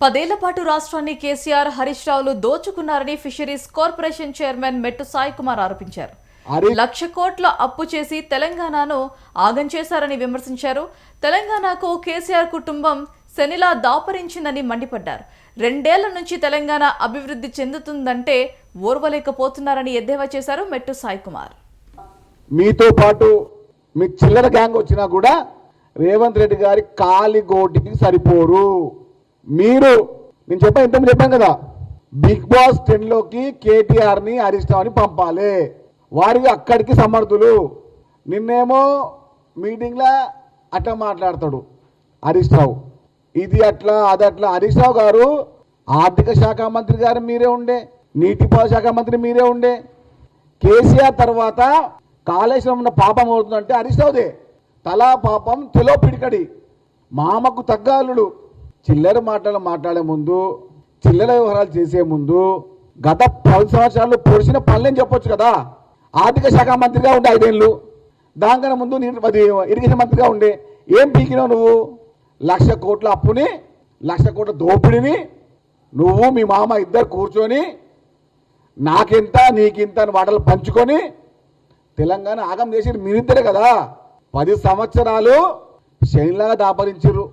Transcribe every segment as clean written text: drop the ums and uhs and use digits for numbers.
10 ఏళ్ల పాటు రాష్ట్రాన్ని కేసీఆర్ హరీష్ రావులు దోచుకున్నారని fisheries corporation chairman Mettu Sai Kumar ఆరోపించారు. 1,00,000 కోట్ల అప్పు చేసి తెలంగాణను ఆగం చేశారని విమర్శించారు. తెలంగాణకు కేసీఆర్ కుటుంబం శనిలా దాపరించిందని మండిపడ్డారు. 2 ఏళ్ల నుంచి తెలంగాణ అభివృద్ధి చెందుతుందంటే ఓర్వలేకపోతున్నారని ఎద్దేవా చేశారు మెట్టు సాయి కుమార్. మీతో పాటు మీ చిల్లర గ్యాంగ్ వచ్చినా కూడా రేవంత్ రెడ్డి గారి కాలి గోటికి సరిపోరు. మీరు నేను చెప్పాను కదా, బిగ్ బాస్ 10లోకి కేటీఆర్ని హరీష్ రావుని పంపాలి. వారికి అక్కడికి సమర్థులు. నిన్నేమో మీటింగ్లో అట్లా మాట్లాడతాడు హరీష్ రావు, ఇది అట్లా అదట్లా. హరీష్ రావు గారు ఆర్థిక శాఖ మంత్రి గారు మీరే ఉండే, నీటిపారుదల శాఖ మంత్రి మీరే ఉండే. కేసీఆర్ తర్వాత కాళేశ్వరం ఉన్న పాపం అవుతుందంటే హరీష్ రావుదే. తలా పాపం తెలో పిడికడి. మామకు తగ్గాలుడు. చిల్లర మాటలు మాట్లాడే ముందు, చిల్లర వ్యవహారాలు చేసే ముందు గత 10 సంవత్సరాలు పొడిచిన పనులని చెప్పొచ్చు కదా. ఆర్థిక శాఖ మంత్రిగా ఉండే 5 ఏళ్ళు, దానికన్నా ముందు ఇరిగేషన్ మంత్రిగా ఉండే. ఏం పీకినావు నువ్వు? 1,00,000 కోట్ల అప్పుని, 1,00,000 కోట్ల దోపిడిని నువ్వు మీ మామ ఇద్దరు కూర్చొని నాకెంత నీకింత అని మాటలు పంచుకొని తెలంగాణ ఆగం చేసి మీరిద్దరే కదా. 10 సంవత్సరాలు శైలిలాగా దాపరించారు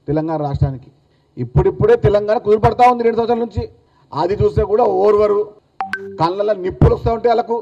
తెలంగాణ రాష్ట్రానికి. ఇప్పుడిప్పుడే తెలంగాణ కుదిరిపడతా ఉంది 2 సంవత్సరాల నుంచి. అది చూస్తే కూడా ఓర్వరు, కళ్ళల్లో నిప్పులు వస్తూ ఉంటే వాళ్ళకు.